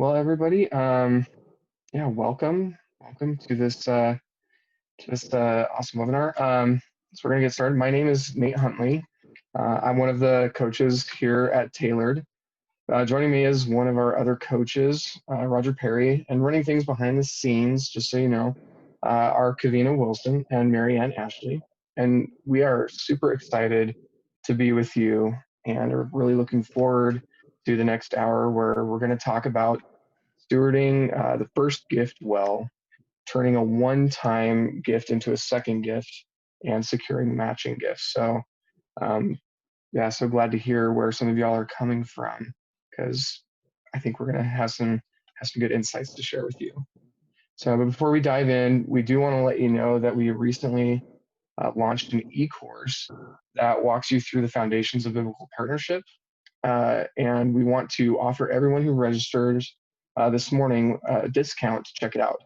Well, everybody, yeah, welcome to this awesome webinar. So we're gonna get started. My name is Nate Huntley. I'm one of the coaches here at Tailored. Joining me is one of our other coaches, Roger Perry, and running things behind the scenes, just so you know, are Kavina Wilson and Marianne Ashley. And we are super excited to be with you and are really looking forward to the next hour where we're going to talk about stewarding the first gift well, turning a one-time gift into a second gift, and securing matching gifts. So, yeah, so glad to hear where some of y'all are coming from, because I think we're going to have some good insights to share with you. So, but before we dive in, we do want to let you know that we recently launched an e-course that walks you through the foundations of biblical partnership. And we want to offer everyone who registers this morning a discount to check it out.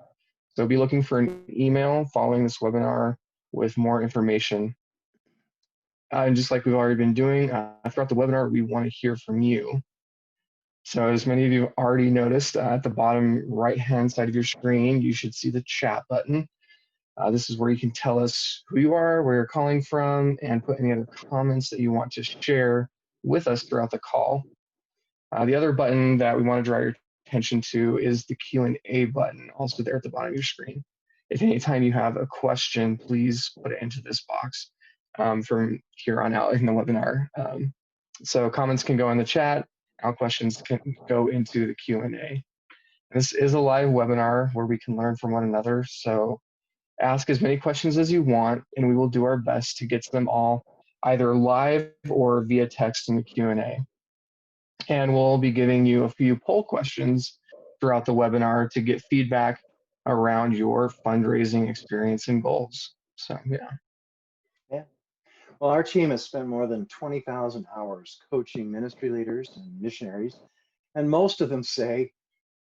So be looking for an email following this webinar with more information. And just like we've already been doing throughout the webinar, we want to hear from you. So as many of you already noticed, at the bottom right-hand side of your screen, you should see the chat button. This is where you can tell us who you are, where you're calling from, and put any other comments that you want to share with us throughout the call. The other button that we want to draw your attention to is the Q&A button, also there at the bottom of your screen. If anytime you have a question, please put it into this box from here on out in the webinar. So comments can go in the chat, our questions can go into the Q&A. This is a live webinar where we can learn from one another, so ask as many questions as you want, and we will do our best to get to them all, either live or via text in the Q&A. And we'll be giving you a few poll questions throughout the webinar to get feedback around your fundraising experience and goals. So, yeah. Yeah. Well, our team has spent more than 20,000 hours coaching ministry leaders and missionaries, and most of them say,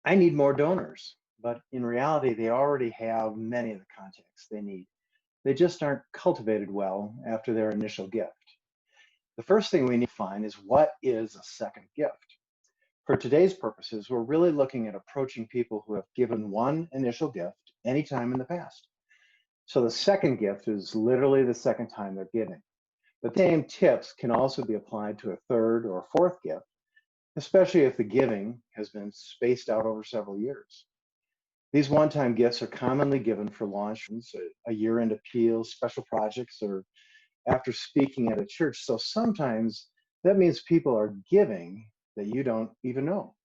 I need more donors. But in reality, they already have many of the contacts they need. They just aren't cultivated well after their initial gift. The first thing we need to find is, what is a second gift? For today's purposes, we're really looking at approaching people who have given one initial gift anytime in the past. So the second gift is literally the second time they're giving. But the same tips can also be applied to a third or fourth gift, especially if the giving has been spaced out over several years. These one-time gifts are commonly given for launches, a year-end appeal, special projects, or after speaking at a church. So sometimes that means people are giving that you don't even know.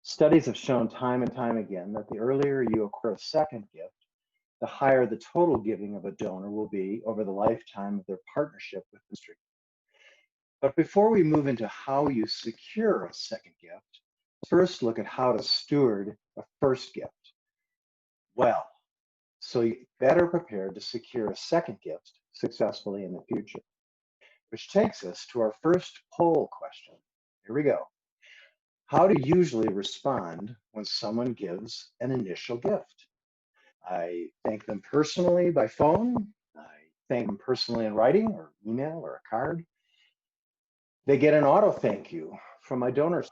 Studies have shown time and time again that the earlier you acquire a second gift, the higher the total giving of a donor will be over the lifetime of their partnership with the ministry. But before we move into how you secure a second gift, first look at how to steward a first gift well, so you're better prepared to secure a second gift successfully in the future. Which takes us to our first poll question. Here we go. How do you usually respond when someone gives an initial gift? I thank them personally by phone. I thank them personally in writing or email or a card. They get an auto thank you from my donors.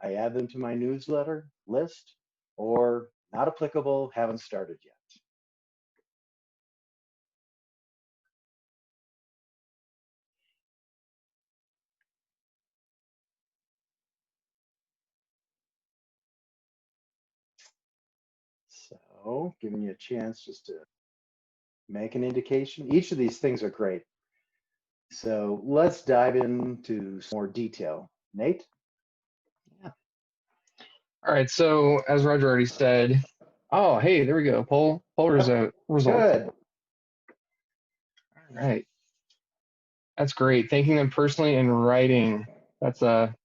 I add them to my newsletter list, or not applicable, haven't started yet. So giving you a chance just to make an indication. Each of these things are great. So let's dive into some more detail. Nate? Yeah. All right, so as Roger already said, oh, hey, there we go, poll results. Good. All right. That's great. Thanking them personally in writing. That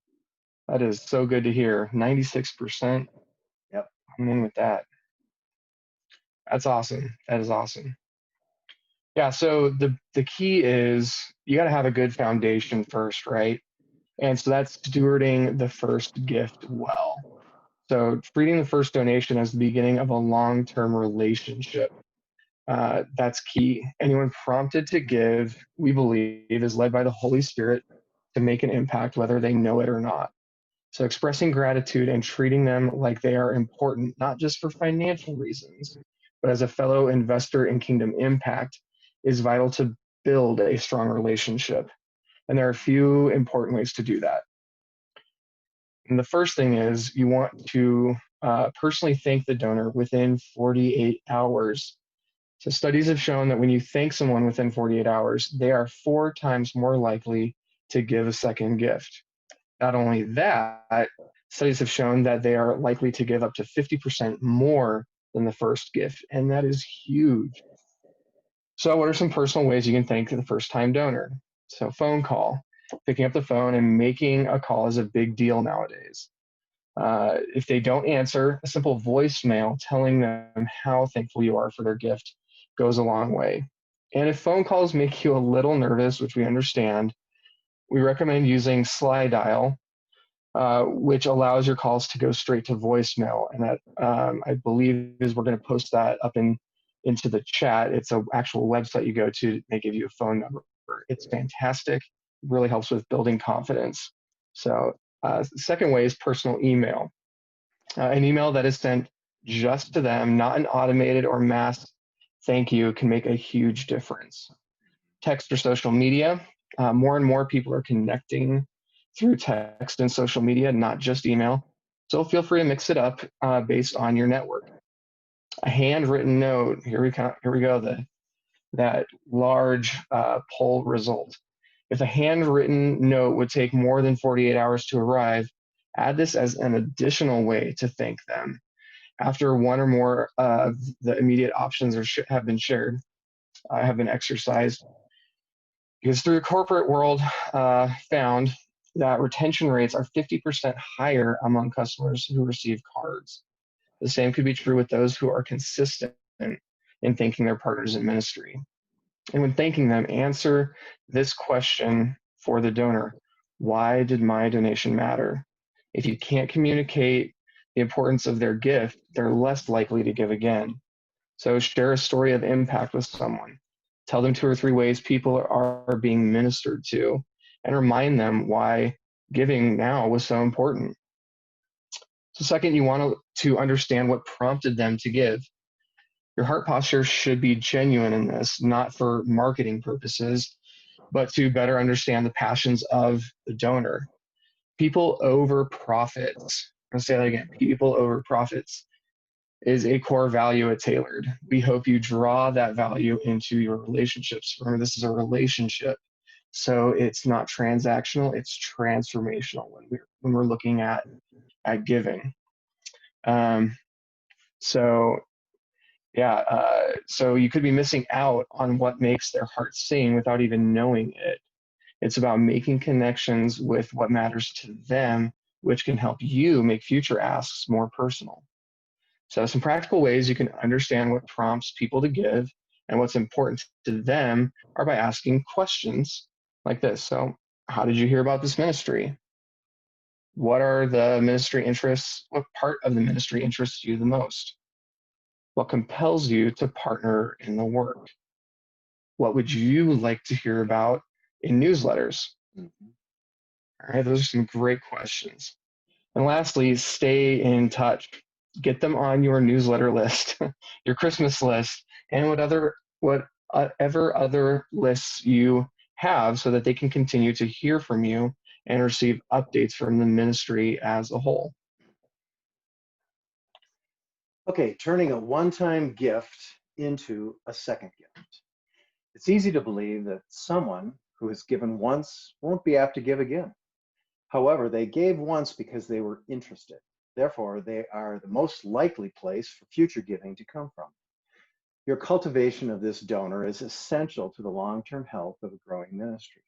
is so good to hear. 96%. Yep. I'm in with that. That's awesome. That is awesome. Yeah, so the key is you got to have a good foundation first, right? And so that's stewarding the first gift well. So treating the first donation as the beginning of a long-term relationship. That's key. Anyone prompted to give, we believe, is led by the Holy Spirit to make an impact, whether they know it or not. So expressing gratitude and treating them like they are important, not just for financial reasons, but as a fellow investor in kingdom impact, is vital to build a strong relationship. And there are a few important ways to do that. And the first thing is you want to personally thank the donor within 48 hours. So studies have shown that when you thank someone within 48 hours, they are 4 times more likely to give a second gift. Not only that, studies have shown that they are likely to give up to 50% more than the first gift, and that is huge. So, what are some personal ways you can thank the first time donor? So, phone call. Picking up the phone and making a call is a big deal nowadays. If they don't answer, a simple voicemail telling them how thankful you are for their gift goes a long way. And if phone calls make you a little nervous, which we understand, we recommend using slide dial, which allows your calls to go straight to voicemail. And that I believe is we're going to post that up into the chat. It's an actual website you go to. They give you a phone number. It's fantastic. It really helps with building confidence. So the second way is personal email. An email that is sent just to them, not an automated or mass thank you, can make a huge difference. Text or social media. More and more people are connecting through text and social media, not just email. So feel free to mix it up based on your network. A handwritten note. Here we go. That large poll result. If a handwritten note would take more than 48 hours to arrive, add this as an additional way to thank them. After one or more of the immediate options have been shared, have been exercised, because through the corporate world found that retention rates are 50% higher among customers who receive cards. The same could be true with those who are consistent in thanking their partners in ministry. And when thanking them, answer this question for the donor: why did my donation matter? If you can't communicate the importance of their gift, they're less likely to give again. So share a story of impact with someone. Tell them 2 or 3 ways people are being ministered to, and remind them why giving now was so important. So second, you want to understand what prompted them to give. Your heart posture should be genuine in this, not for marketing purposes, but to better understand the passions of the donor. People over profits. I'll say that again. People over profits is a core value at Tailored. We hope you draw that value into your relationships. Remember, this is a relationship. So it's not transactional, it's transformational when we're looking at giving. So so you could be missing out on what makes their heart sing without even knowing it. It's about making connections with what matters to them, which can help you make future asks more personal. So some practical ways you can understand what prompts people to give and what's important to them are by asking questions like this. So how did you hear about this ministry? What are the ministry interests? What part of the ministry interests you the most? What compels you to partner in the work? What would you like to hear about in newsletters? Mm-hmm. All right, those are some great questions. And lastly, stay in touch. Get them on your newsletter list, your Christmas list, and whatever other lists you have, so that they can continue to hear from you and receive updates from the ministry as a whole. Okay, turning a one-time gift into a second gift. It's easy to believe that someone who has given once won't be apt to give again. However, they gave once because they were interested. Therefore, they are the most likely place for future giving to come from. Your cultivation of this donor is essential to the long-term health of a growing ministry.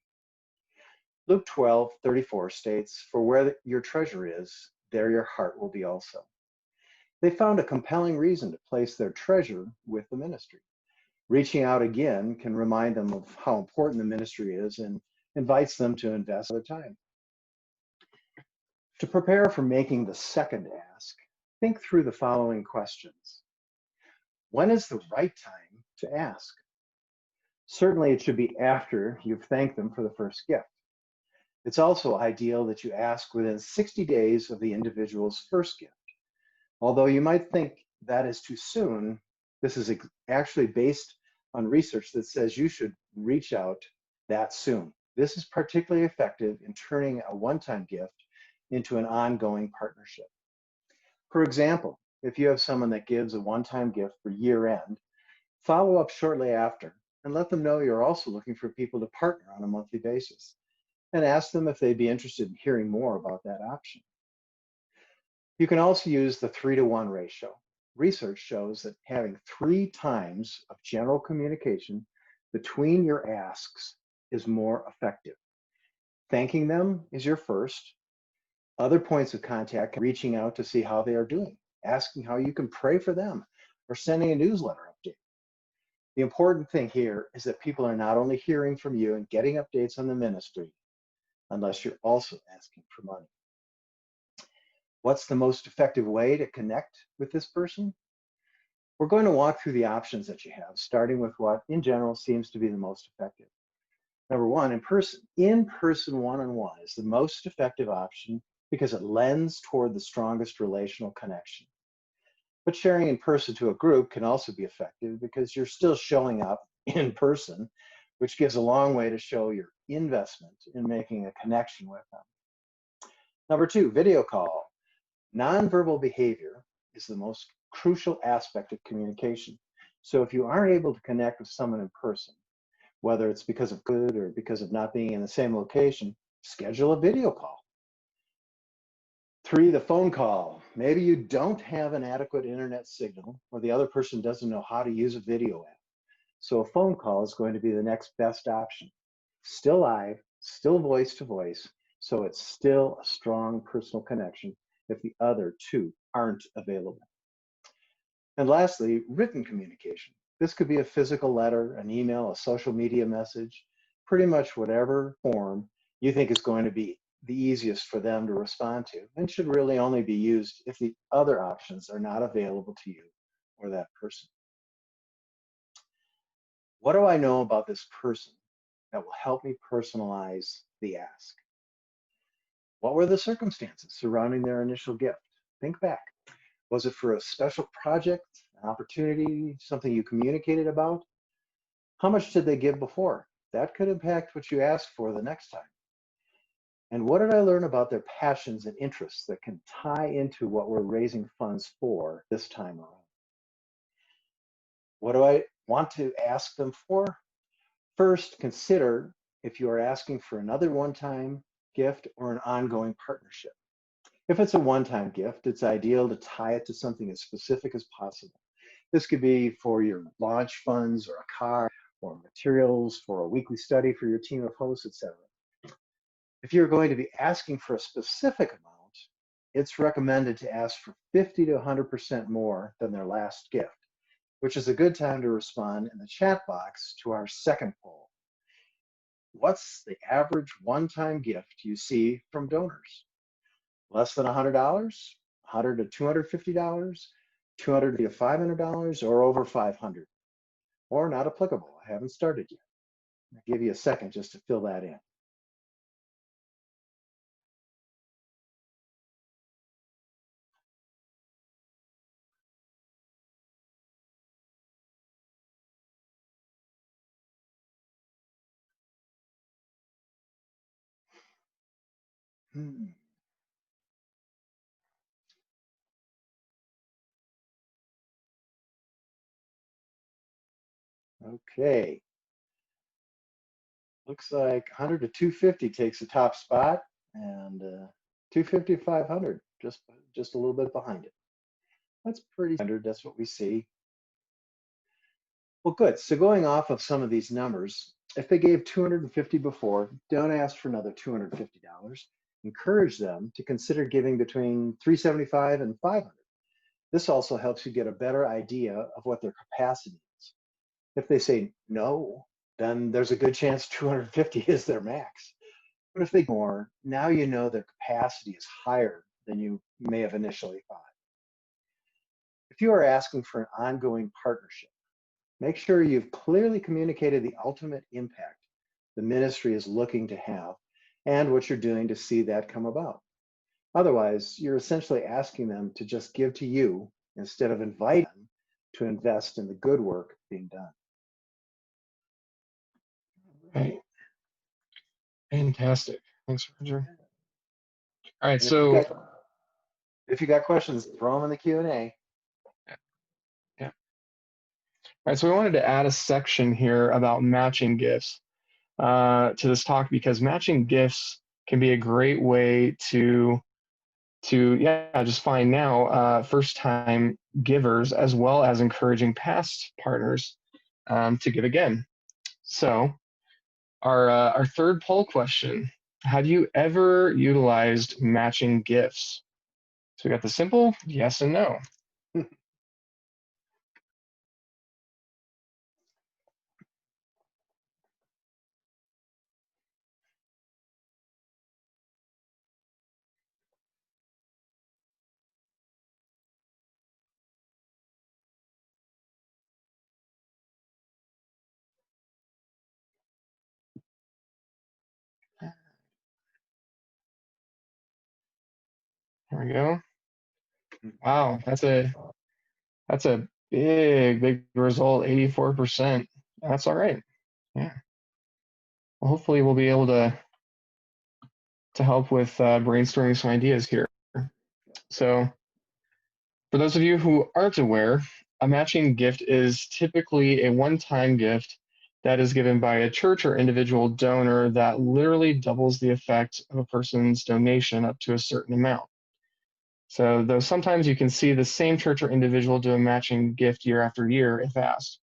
Luke 12:34 states, "For where your treasure is, there your heart will be also." They found a compelling reason to place their treasure with the ministry. Reaching out again can remind them of how important the ministry is and invites them to invest their time. To prepare for making the second ask, think through the following questions. When is the right time to ask? Certainly, it should be after you've thanked them for the first gift. It's also ideal that you ask within 60 days of the individual's first gift. Although you might think that is too soon, this is actually based on research that says you should reach out that soon. This is particularly effective in turning a one-time gift into an ongoing partnership. For example, if you have someone that gives a one-time gift for year-end, follow up shortly after and let them know you're also looking for people to partner on a monthly basis, and ask them if they'd be interested in hearing more about that option. You can also use the 3-to-1 ratio. Research shows that having 3 times of general communication between your asks is more effective. Thanking them is your first. Other points of contact, reaching out to see how they are doing, asking how you can pray for them, or sending a newsletter update. The important thing here is that people are not only hearing from you and getting updates on the ministry, unless you're also asking for money. What's the most effective way to connect with this person? We're going to walk through the options that you have, starting with what in general seems to be the most effective. Number one, in person. In-person one-on-one is the most effective option because it lends toward the strongest relational connection. But sharing in person to a group can also be effective because you're still showing up in person, which gives a long way to show your investment in making a connection with them. Number two, video call. Nonverbal behavior is the most crucial aspect of communication. So if you aren't able to connect with someone in person, whether it's because of good or because of not being in the same location, schedule a video call. 3, the phone call. Maybe you don't have an adequate internet signal or the other person doesn't know how to use a video app. So a phone call is going to be the next best option. Still live, still voice to voice, so it's still a strong personal connection if the other two aren't available. And lastly, written communication. This could be a physical letter, an email, a social media message, pretty much whatever form you think is going to be the easiest for them to respond to, and should really only be used if the other options are not available to you or that person. What do I know about this person that will help me personalize the ask? What were the circumstances surrounding their initial gift? Think back. Was it for a special project, an opportunity, something you communicated about? How much did they give before? That could impact what you ask for the next time. And what did I learn about their passions and interests that can tie into what we're raising funds for this time around? What do I want to ask them for? First, consider if you are asking for another one-time gift or an ongoing partnership. If it's a one-time gift, it's ideal to tie it to something as specific as possible. This could be for your launch funds or a car or materials for a weekly study for your team of hosts, etc. If you're going to be asking for a specific amount, it's recommended to ask for 50 to 100% more than their last gift, which is a good time to respond in the chat box to our second poll. What's the average one-time gift you see from donors? Less than $100, $100 to $250, $200 to $500, or over $500? Or not applicable, I haven't started yet. I'll give you a second just to fill that in. Okay. Looks like 100 to 250 takes the top spot, and 250 to 500 just a little bit behind it. That's pretty standard. That's what we see. Well, good. So going off of some of these numbers, if they gave 250 before, don't ask for another $250. Encourage them to consider giving between 375 and 500. This also helps you get a better idea of what their capacity is. If they say no, then there's a good chance 250 is their max. But if they more, now you know their capacity is higher than you may have initially thought. If you are asking for an ongoing partnership, make sure you've clearly communicated the ultimate impact the ministry is looking to have and what you're doing to see that come about. Otherwise, you're essentially asking them to just give to you instead of inviting them to invest in the good work being done. Right. Fantastic. Thanks, Roger. All right, And so if you got questions, throw them in the Q&A. yeah. All right, so we wanted to add a section here about matching gifts to this talk because matching gifts can be a great way to just find now first-time givers as well as encouraging past partners to give again. So our third poll question: have you ever utilized matching gifts? So we got the simple yes and no. There we go. Wow, that's a big result, 84%. That's all right. Yeah. Well, hopefully we'll be able to help with brainstorming some ideas here. So for those of you who aren't aware, a matching gift is typically a one-time gift that is given by a church or individual donor that literally doubles the effect of a person's donation up to a certain amount. So though sometimes you can see the same church or individual do a matching gift year after year if asked.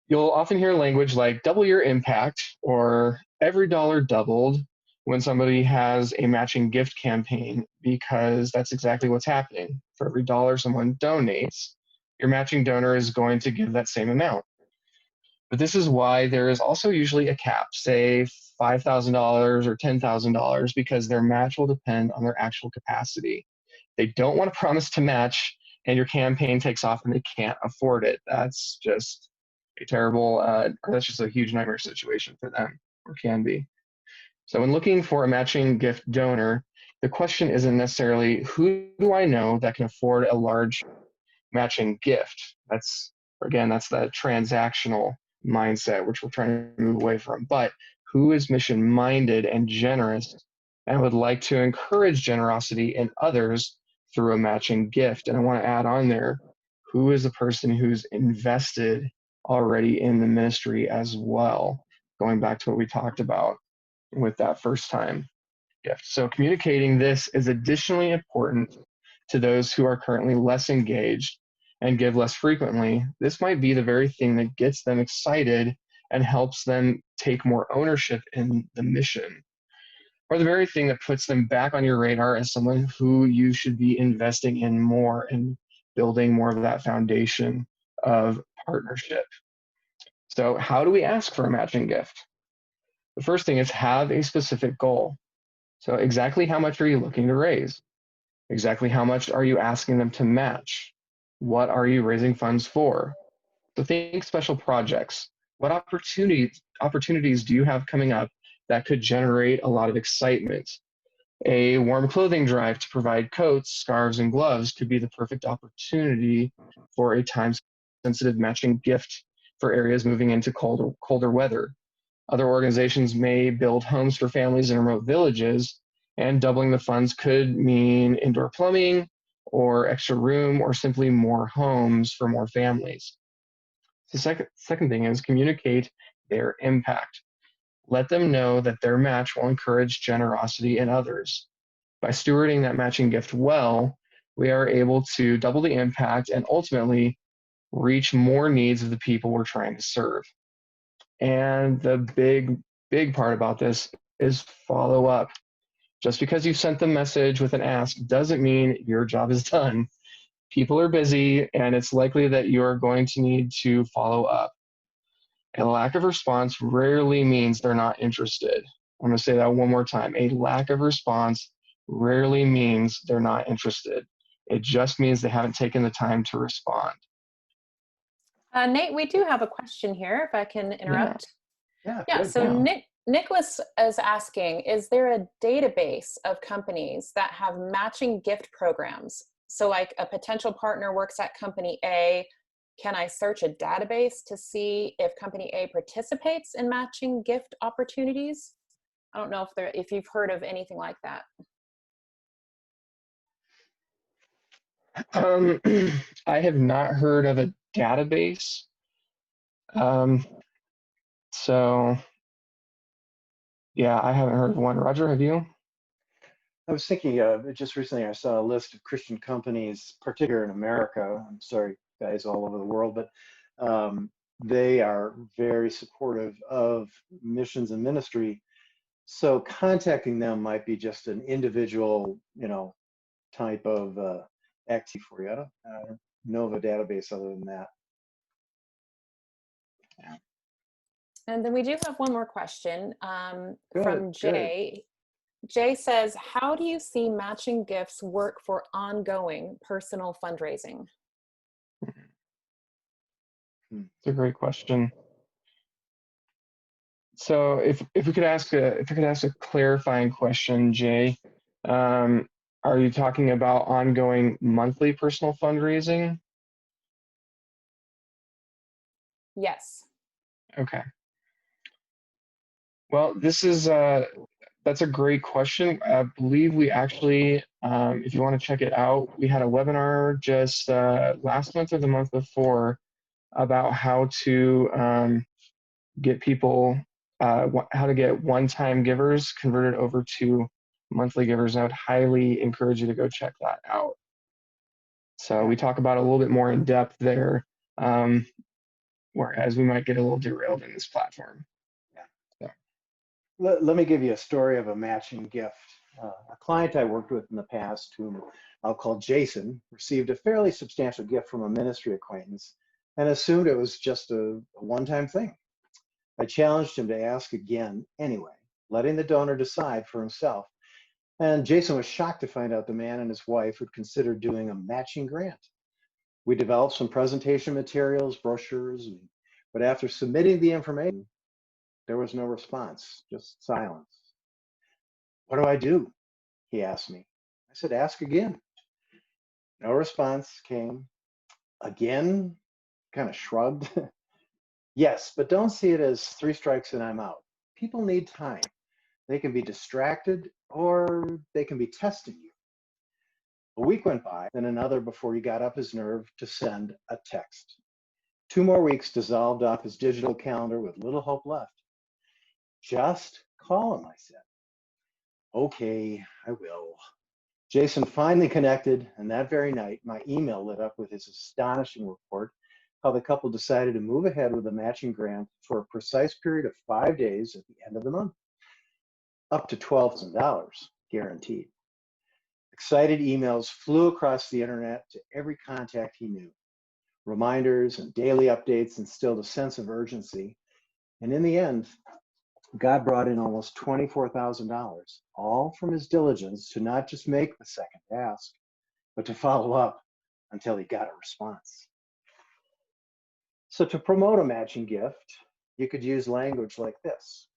You'll often hear language like double your impact or every dollar doubled when somebody has a matching gift campaign, because that's exactly what's happening. For every dollar someone donates, your matching donor is going to give that same amount. But this is why there is also usually a cap, say $5,000 or $10,000, because their match will depend on their actual capacity. They don't want to promise to match and your campaign takes off and they can't afford it. That's just a terrible, that's just a huge nightmare situation for them, or can be. So when looking for a matching gift donor, the question isn't necessarily who do I know that can afford a large matching gift. That's that transactional mindset, which we're trying to move away from. But who is mission minded and generous and would like to encourage generosity in others through a matching gift? And I want to add on there, who is the person who's invested already in the ministry as well, going back to what we talked about with that first time gift. So communicating this is additionally important to those who are currently less engaged and give less frequently. This might be the very thing that gets them excited and helps them take more ownership in the mission, or the very thing that puts them back on your radar as someone who you should be investing in more and building more of that foundation of partnership. So how do we ask for a matching gift? The first thing is have a specific goal. So exactly how much are you looking to raise? Exactly how much are you asking them to match? What are you raising funds for? So think special projects. What opportunities do you have coming up that could generate a lot of excitement? A warm clothing drive to provide coats, scarves, and gloves could be the perfect opportunity for a time-sensitive matching gift for areas moving into colder weather. Other organizations may build homes for families in remote villages, and doubling the funds could mean indoor plumbing or extra room or simply more homes for more families. The second thing is communicate their impact. Let them know that their match will encourage generosity in others. By stewarding that matching gift well, we are able to double the impact and ultimately reach more needs of the people we're trying to serve. And the big part about this is follow up. Just because you sent the message with an ask doesn't mean your job is done. People are busy, and it's likely that you're going to need to follow up. A lack of response rarely means they're not interested. I'm going to say that one more time. A lack of response rarely means they're not interested. It just means they haven't taken the time to respond. Nate, we do have a question here, if I can interrupt. Yeah, Yeah, good. so Nicholas is asking, is there a database of companies that have matching gift programs? So like a potential partner works at company A, can I search a database to see if company A participates in matching gift opportunities? I don't know if you've heard of anything like that. I have not heard of a database. So yeah, I haven't heard of one. Roger, have you? I was thinking just recently, I saw a list of Christian companies, particularly in America. I'm sorry, guys, all over the world, but they are very supportive of missions and ministry. So contacting them might be just an individual, type of activity for you. I don't know of a database other than that. Yeah. And then we do have one more question Good, from Jay. good. Jay says, how do you see matching gifts work for ongoing personal fundraising? It's a great question. So if we could ask a clarifying question, Jay, are you talking about ongoing monthly personal fundraising? Yes. Okay. Well, that's a great question. I believe we actually, if you want to check it out, we had a webinar just last month or the month before about how to get people, how to get one-time givers converted over to monthly givers. I would highly encourage you to go check that out. So we talk about it a little bit more in depth there, whereas we might get a little derailed in this platform. Yeah. So. Let me give you a story of a matching gift. A client I worked with in the past, whom I'll call Jason, received a fairly substantial gift from a ministry acquaintance and assumed it was just a one-time thing. I challenged him to ask again anyway, letting the donor decide for himself. And Jason was shocked to find out the man and his wife would consider doing a matching grant. We developed some presentation materials, brochures, but after submitting the information, there was no response, just silence. What do I do? He asked me. I said, ask again. No response came. Again, kind of shrugged. Yes, but don't see it as 3 strikes and I'm out. People need time. They can be distracted or they can be testing you. A week went by, then another before he got up his nerve to send a text. 2 more weeks dissolved off his digital calendar with little hope left. Just call him, I said. Okay, I will. Jason finally connected, and that very night, my email lit up with his astonishing report how the couple decided to move ahead with a matching grant for a precise period of 5 days at the end of the month. Up to $12,000, guaranteed. Excited emails flew across the internet to every contact he knew. Reminders and daily updates instilled a sense of urgency. And in the end, God brought in almost $24,000, all from his diligence to not just make the second ask, but to follow up until he got a response. So to promote a matching gift, you could use language like this.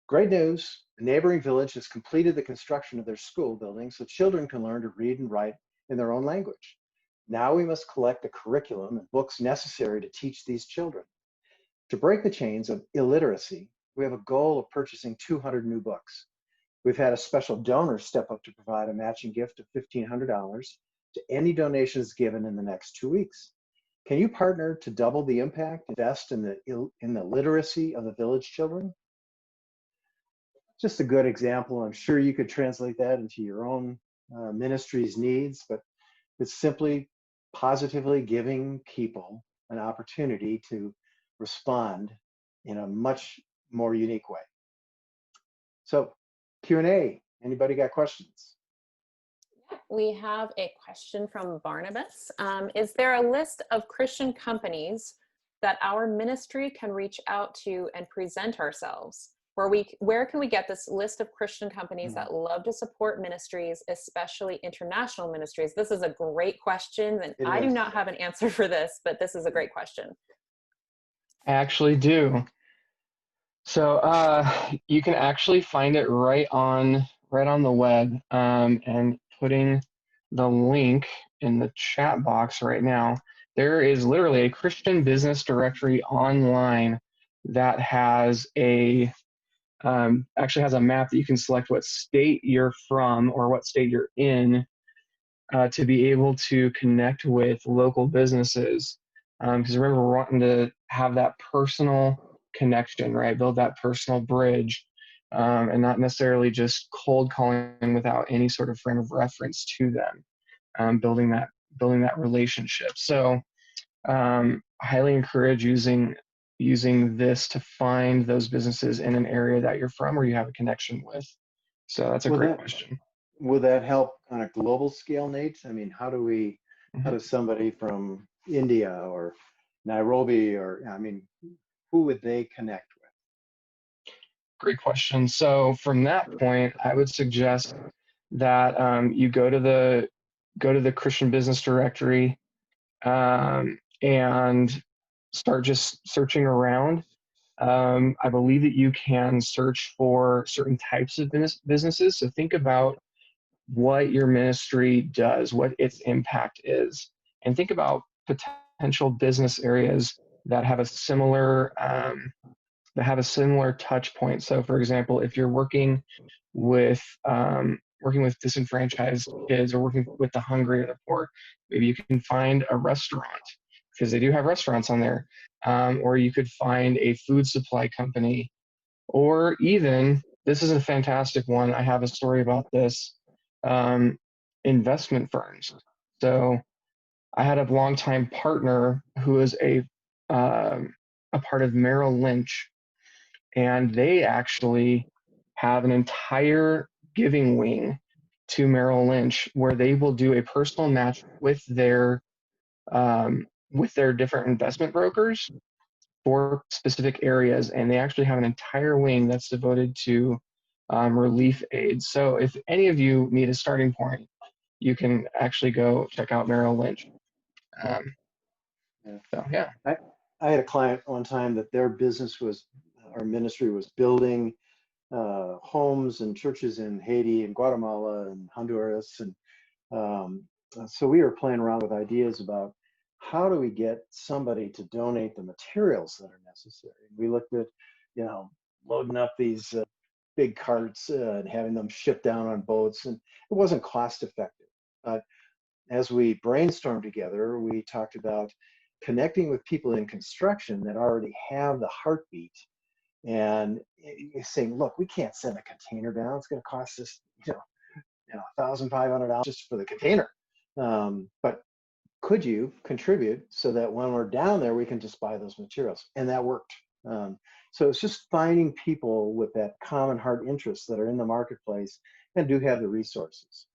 Great news, the neighboring village has completed the construction of their school building so children can learn to read and write in their own language. Now we must collect the curriculum and books necessary to teach these children. To break the chains of illiteracy, we have a goal of purchasing 200 new books. We've had a special donor step up to provide a matching gift of $1,500 to any donations given in the next 2 weeks. Can you partner to double the impact, invest in the literacy of the village children? Just a good example. I'm sure you could translate that into your own ministry's needs, but it's simply positively giving people an opportunity to respond in a much more unique way. So Q&A, anybody got questions? We have a question from Barnabas. Is there a list of Christian companies that our ministry can reach out to and present ourselves? Where can we get this list of Christian companies that love to support ministries, especially international ministries? This is a great question, and I do not have an answer for this, but this is a great question. I actually do. So you can actually find it right on the web, and putting the link in the chat box right now. There is literally a Christian business directory online that has actually has a map that you can select what state you're from or what state you're in, to be able to connect with local businesses. Because remember, we're wanting to have that personal connection, right? Build that personal bridge, and not necessarily just cold calling without any sort of frame of reference to them. Building that relationship. So, highly encourage using this to find those businesses in an area that you're from or you have a connection with. So that's a Will great that question. will that help on a global scale, Nate? I mean, how Mhm. does somebody from India or Nairobi, or I mean, who would they connect with? Great question. So from that point, I would suggest that you go to the Christian Business Directory, and start just searching around. I believe that you can search for certain types of businesses. So think about what your ministry does, what its impact is, and think about potential business areas that have a similar touch point. So, for example, if you're working with disenfranchised kids or working with the hungry or the poor, maybe you can find a restaurant because they do have restaurants on there, or you could find a food supply company, or even this is a fantastic one. I have a story about this. Um, Investment firms. So I had a longtime partner who was a part of Merrill Lynch, and they actually have an entire giving wing to Merrill Lynch where they will do a personal match with their different investment brokers for specific areas, and they actually have an entire wing that's devoted to relief aid. So if any of you need a starting point, you can actually go check out Merrill Lynch. Um, Yeah. so yeah. I had a client one time that their our ministry was building homes and churches in Haiti and Guatemala and Honduras. And so we were playing around with ideas about how do we get somebody to donate the materials that are necessary. We looked at, loading up these big carts and having them shipped down on boats, and it wasn't cost effective. But as we brainstormed together, we talked about connecting with people in construction that already have the heartbeat and saying, look, we can't send a container down. It's going to cost us, $1,500 just for the container. But could you contribute so that when we're down there, we can just buy those materials? And that worked. So it's just finding people with that common heart interest that are in the marketplace and do have the resources.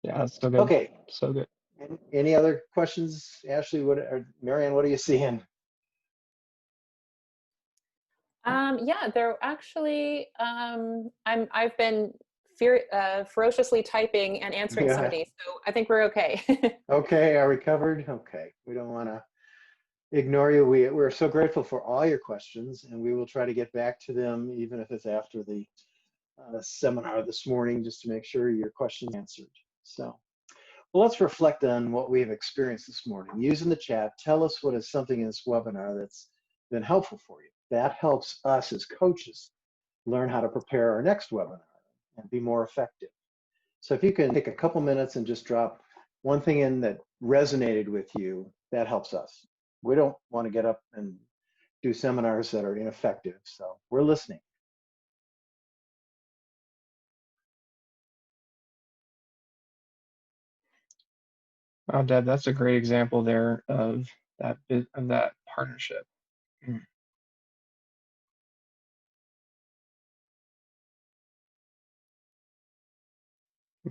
Yeah, that's so good. Okay. So good. Any other questions, Ashley? Or Marianne, what are you seeing? Yeah, there actually, I've been ferociously typing and answering some of these, so I think we're okay. Okay, are we covered? Okay, we don't want to ignore you. We're so grateful for all your questions, and we will try to get back to them, even if it's after the seminar this morning, just to make sure your questions answered. So, well, let's reflect on what we have experienced this morning. Using the chat, tell us what is something in this webinar that's been helpful for you. That helps us as coaches learn how to prepare our next webinar and be more effective. So if you can take a couple minutes and just drop one thing in that resonated with you, that helps us. We don't want to get up and do seminars that are ineffective, so we're listening. Oh, Deb, that's a great example there of that partnership.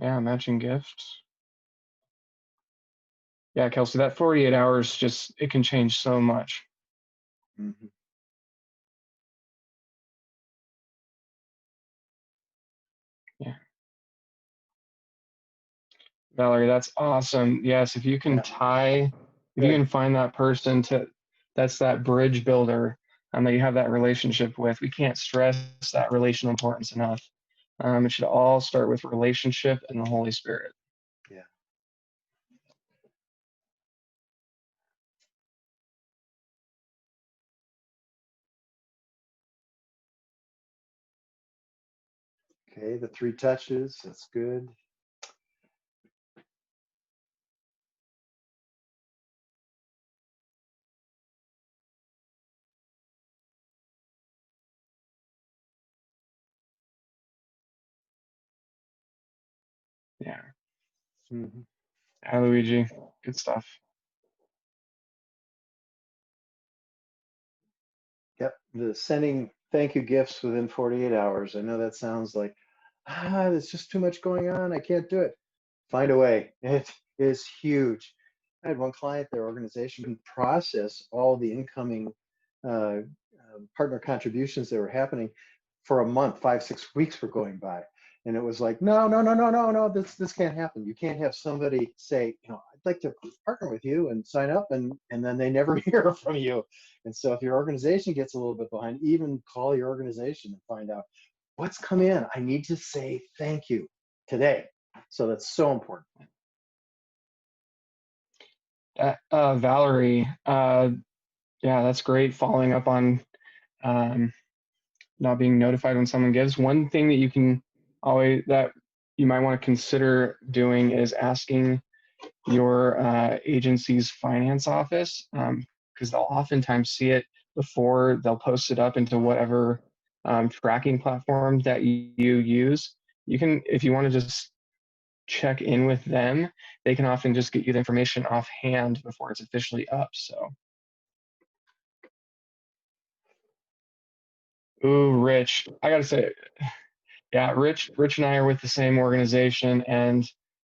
Yeah, matching gifts. Yeah, Kelsey, that 48 hours it can change so much. Mm-hmm. Yeah. Valerie, that's awesome. Yes, if you can if you can find that person that's that bridge builder, that you have that relationship with. We can't stress that relational importance enough. It should all start with relationship and the Holy Spirit. Yeah. Okay, the 3 touches, that's good. Yeah. Mm-hmm. Hi, Luigi. Good stuff. Yep, the sending thank you gifts within 48 hours. I know that sounds like, there's just too much going on. I can't do it. Find a way. It is huge. I had one client, their organization can process all the incoming uh, partner contributions that were happening for a month. 5, 6 weeks were going by. And it was like, no, no, no, no, no, no, this can't happen. You can't have somebody say, I'd like to partner with you and sign up, and then they never hear from you. And so if your organization gets a little bit behind, even call your organization and find out what's come in. I need to say thank you today. So that's so important. Valerie, yeah, that's great. Following up on not being notified when someone gives. One thing that you might want to consider doing is asking your agency's finance office, because they'll oftentimes see it before they'll post it up into whatever tracking platform that you use. You can, if you want to just check in with them, they can often just get you the information offhand before it's officially up. So, ooh, Rich, I gotta say, yeah, Rich and I are with the same organization, and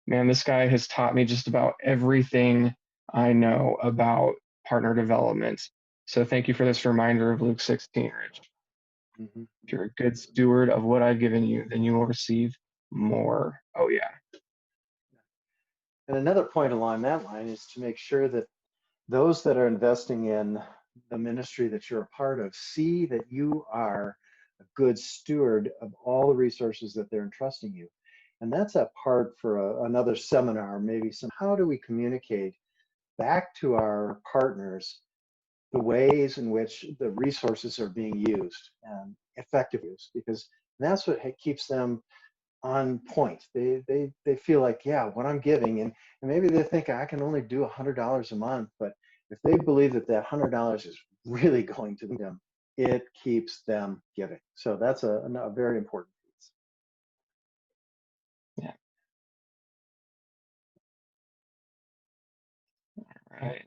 man, this guy has taught me just about everything I know about partner development. So thank you for this reminder of Luke 16, Rich. Mm-hmm. If you're a good steward of what I've given you, then you will receive more. Oh yeah. And another point along that line is to make sure that those that are investing in the ministry that you're a part of see that you are a good steward of all the resources that they're entrusting you. And that's a part for another seminar, maybe some, how do we communicate back to our partners the ways in which the resources are being used and effective use, because that's what keeps them on point. They feel like, yeah, what I'm giving, and maybe they think I can only do $100 a month, but if they believe that that $100 is really going to them, it keeps them giving. So that's a very important piece. Yeah. All right.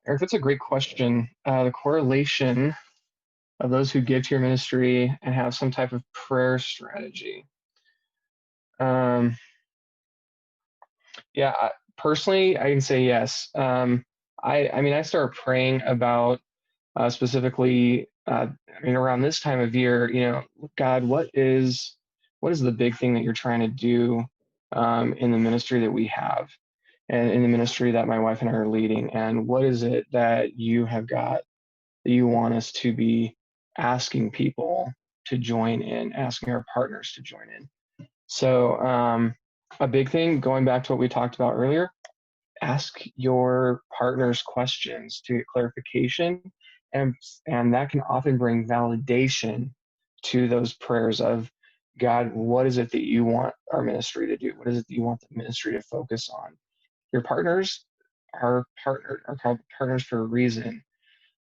Eric, that's a great question. The correlation of those who give to your ministry and have some type of prayer strategy. Yeah, personally, I can say yes. I mean, I started praying about specifically, around this time of year, God, what is the big thing that you're trying to do in the ministry that we have and in the ministry that my wife and I are leading? And what is it that you have got that you want us to be asking people to join in, asking our partners to join in? So, a big thing, going back to what we talked about earlier, ask your partners questions to get clarification, and that can often bring validation to those prayers of, God, what is it that you want our ministry to do? What is it that you want the ministry to focus on? Your partners are called partners for a reason.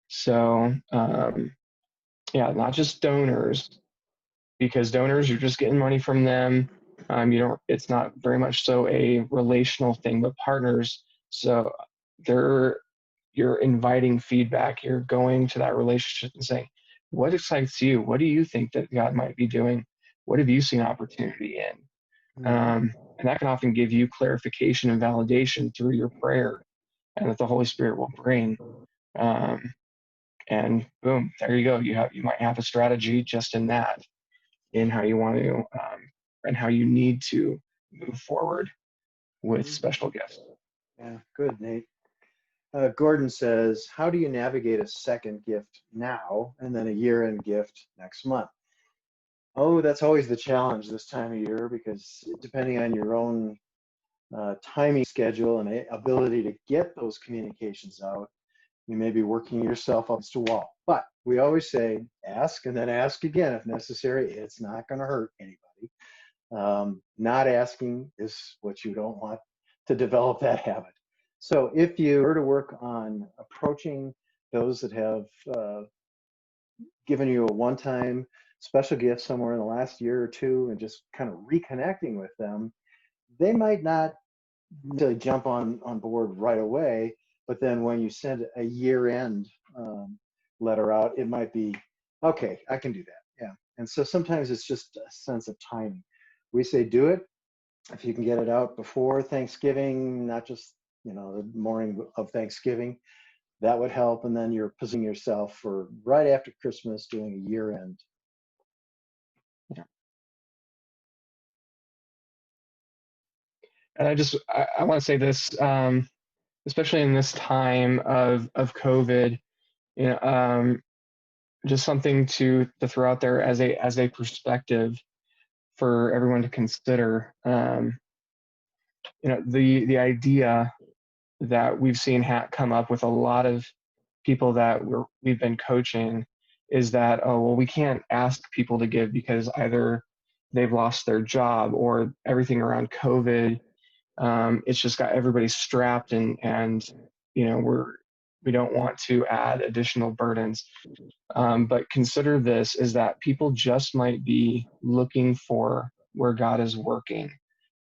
So, yeah, not just donors, because donors, you're just getting money from them. It's not very much so a relational thing, but partners. So you're inviting feedback. You're going to that relationship and saying, what excites you? What do you think that God might be doing? What have you seen opportunity in? And that can often give you clarification and validation through your prayer, and that the Holy Spirit will bring. And boom, there you go. You might have a strategy just in that, in how you want to and how you need to move forward with special gifts. Yeah, good, Nate. Gordon says, how do you navigate a second gift now and then a year-end gift next month? Oh, that's always the challenge this time of year, because depending on your own timing schedule and ability to get those communications out, you may be working yourself up to a wall. But we always say, ask and then ask again if necessary. It's not going to hurt anybody. Not asking is what you don't want to develop that habit. So if you were to work on approaching those that have given you a one-time special gift somewhere in the last year or two and just kind of reconnecting with them, they might not really jump on board right away, but then when you send a year-end letter out, it might be, okay, I can do that. Yeah. And so sometimes it's just a sense of timing. We say do it if you can get it out before Thanksgiving, not just the morning of Thanksgiving. That would help. And then you're positioning yourself for right after Christmas doing a year-end. Yeah. And I want to say this, especially in this time of COVID, just something to throw out there as a perspective for everyone to consider. The idea that we've seen come up with a lot of people that we've been coaching is that, oh, well, we can't ask people to give because either they've lost their job or everything around COVID. It's just got everybody strapped and we don't want to add additional burdens. But consider this, is that people just might be looking for where God is working,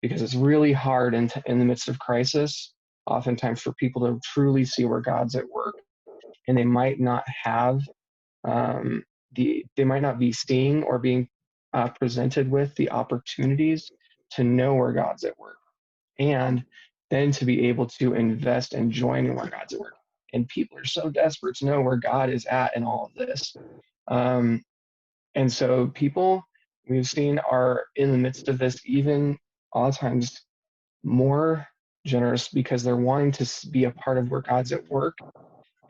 because it's really hard in the midst of crisis, oftentimes, for people to truly see where God's at work. And they might not have they might not be seeing or being presented with the opportunities to know where God's at work, and then to be able to invest and join in where God's at work. And people are so desperate to know where God is at in all of this. And so people we've seen are in the midst of this, even a lot of times more generous, because they're wanting to be a part of where God's at work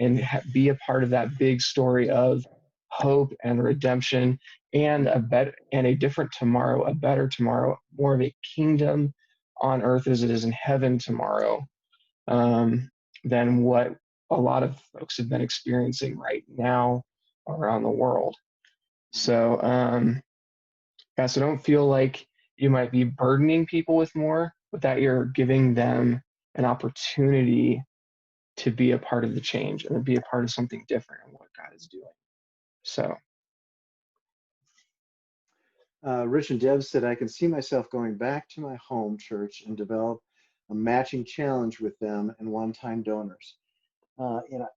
and be a part of that big story of hope and redemption and a different tomorrow, a better tomorrow, more of a kingdom on earth as it is in heaven tomorrow, than what a lot of folks have been experiencing right now around the world. So, so don't feel like you might be burdening people with more, but that you're giving them an opportunity to be a part of the change and to be a part of something different in what God is doing. So. Rich and Deb said, I can see myself going back to my home church and develop a matching challenge with them and one-time donors.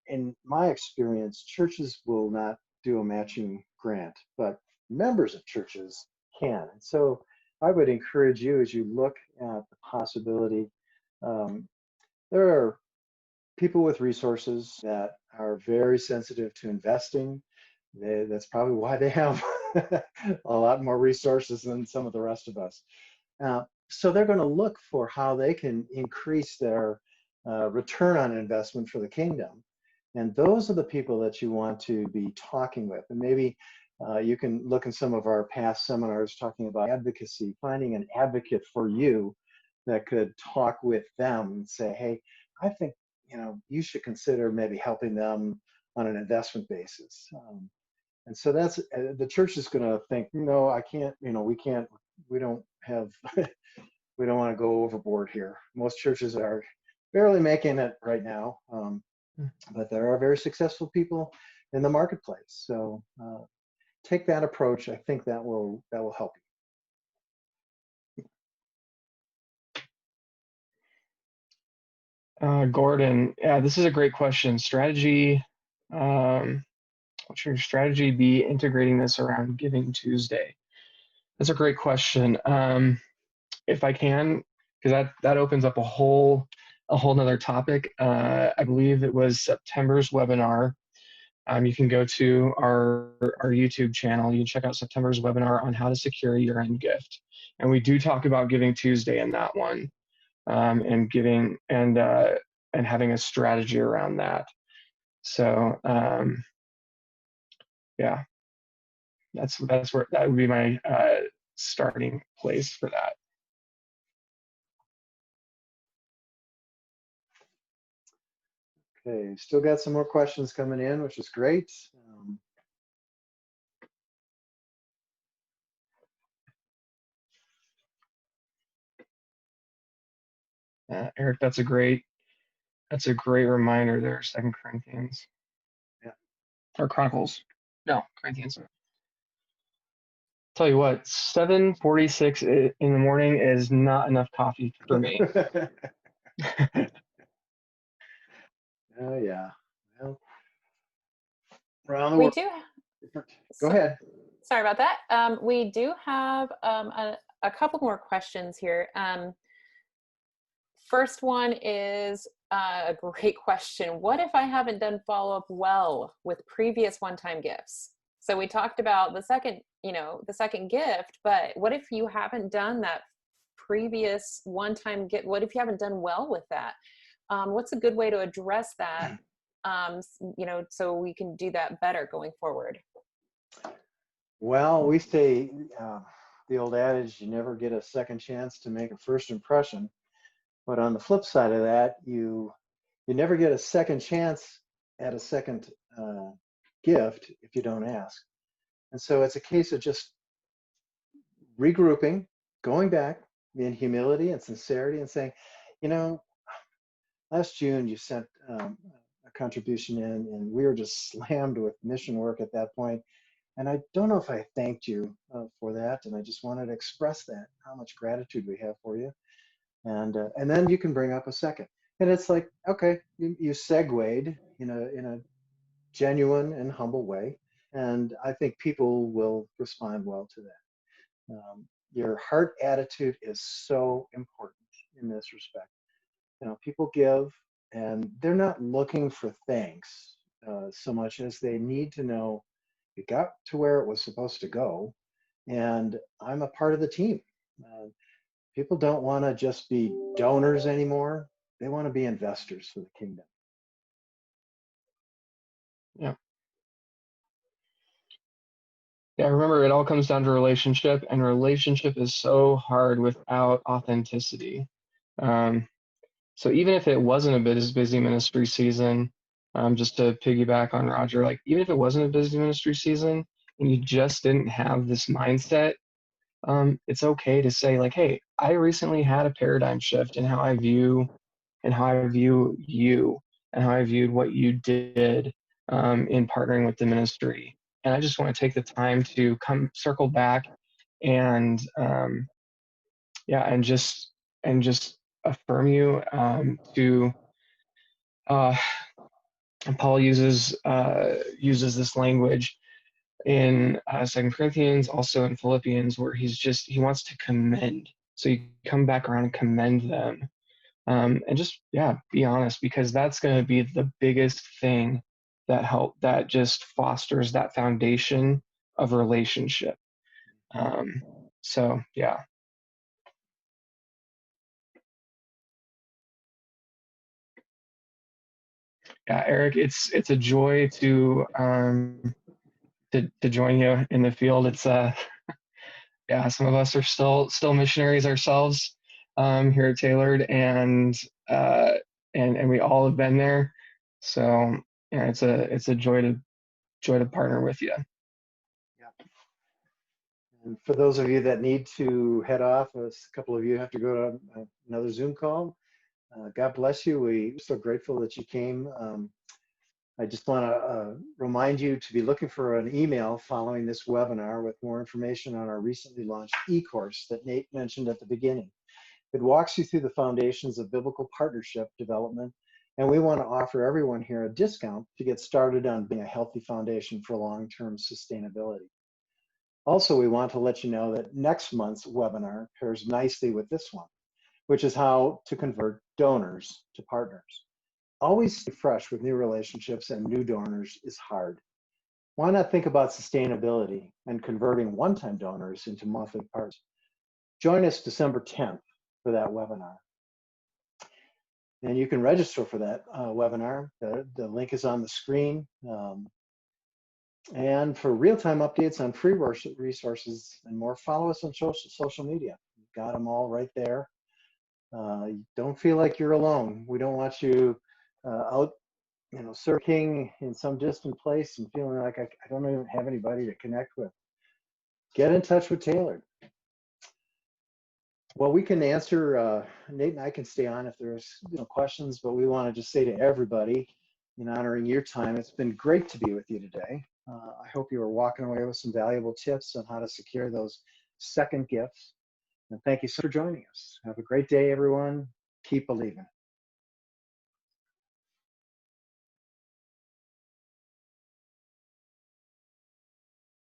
In my experience, churches will not do a matching grant, but members of churches can. And so I would encourage you, as you look at the possibility, there are people with resources that are very sensitive to investing. That's probably why they have a lot more resources than some of the rest of us. So they're going to look for how they can increase their return on investment for the kingdom. And those are the people that you want to be talking with. And maybe you can look in some of our past seminars talking about advocacy, finding an advocate for you that could talk with them and say, hey, I think you should consider maybe helping them on an investment basis. And so that's the church is going to think, no, I can't, we don't want to go overboard here. Most churches are barely making it right now, but there are very successful people in the marketplace. So take that approach. I think that will help you. Gordon, yeah, this is a great question. Strategy. What should your strategy be integrating this around Giving Tuesday? That's a great question. If I can, because that opens up a whole nother topic. I believe it was September's webinar. you can go to our YouTube channel. You can check out September's webinar on how to secure your end gift. And we do talk about Giving Tuesday in that one, and giving and having a strategy around that. So yeah, that's where that would be my starting place for that. Okay, still got some more questions coming in, which is great. Eric, that's a great reminder there. 2 Corinthians. Yeah. Or Chronicles. No, Corinthians. Tell you what, 7:46 in the morning is not enough coffee for me. Oh yeah. Well, around the We world. do. Go ahead. Sorry about that. We do have a couple more questions here. First one is a great question. What if I haven't done follow-up well with previous one-time gifts? So we talked about the second gift, but what if you haven't done that previous one-time gift? What if you haven't done well with that? What's a good way to address that? So we can do that better going forward. Well, we say the old adage, you never get a second chance to make a first impression. But on the flip side of that, you never get a second chance at a second gift if you don't ask. And so it's a case of just regrouping, going back in humility and sincerity and saying, last June you sent a contribution in, and we were just slammed with mission work at that point. And I don't know if I thanked you for that. And I just wanted to express that, how much gratitude we have for you. And then you can bring up a second. And it's like, okay, you segued in a genuine and humble way. And I think people will respond well to that. Your heart attitude is so important in this respect. People give, and they're not looking for thanks so much as they need to know it got to where it was supposed to go, and I'm a part of the team. People don't want to just be donors anymore. They want to be investors for the kingdom. Yeah. Yeah, remember, it all comes down to relationship, and relationship is so hard without authenticity. So even if it wasn't a busy ministry season, just to piggyback on Roger, like even if it wasn't a busy ministry season and you just didn't have this mindset, it's okay to say like, hey, I recently had a paradigm shift in how I view you and how I viewed what you did in partnering with the ministry. And I just want to take the time to circle back and and just affirm you. Paul uses this language in 2 Corinthians, also in Philippians, where he wants to commend. So you come back around and commend them, and just be honest, because that's going to be the biggest thing that just fosters that foundation of relationship. So yeah. Yeah, Eric, it's a joy to join you in the field. It's some of us are still missionaries ourselves here at Tailored, and we all have been there. So yeah, it's a joy to partner with you. Yeah. And for those of you that need to head off, a couple of you have to go to another Zoom call. God bless you. We're so grateful that you came. I just want to remind you to be looking for an email following this webinar with more information on our recently launched e-course that Nate mentioned at the beginning. It walks you through the foundations of biblical partnership development, and we want to offer everyone here a discount to get started on being a healthy foundation for long-term sustainability. Also, we want to let you know that next month's webinar pairs nicely with this one, which is how to convert donors to partners. always stay fresh with new relationships and new donors is hard. Why not think about sustainability and converting one-time donors into monthly partners? Join us December 10th for that webinar. And you can register for that webinar. The link is on the screen. And for real-time updates on free resources and more, follow us on social media. We've got them all right there. Don't feel like you're alone. We don't want you out, searching in some distant place and feeling like I don't even have anybody to connect with. Get in touch with Tailored. Well, we can answer, Nate and I can stay on if there's questions, but we want to just say to everybody, in honoring your time, it's been great to be with you today. I hope you are walking away with some valuable tips on how to secure those second gifts. And thank you so much for joining us. Have a great day, everyone. Keep believing.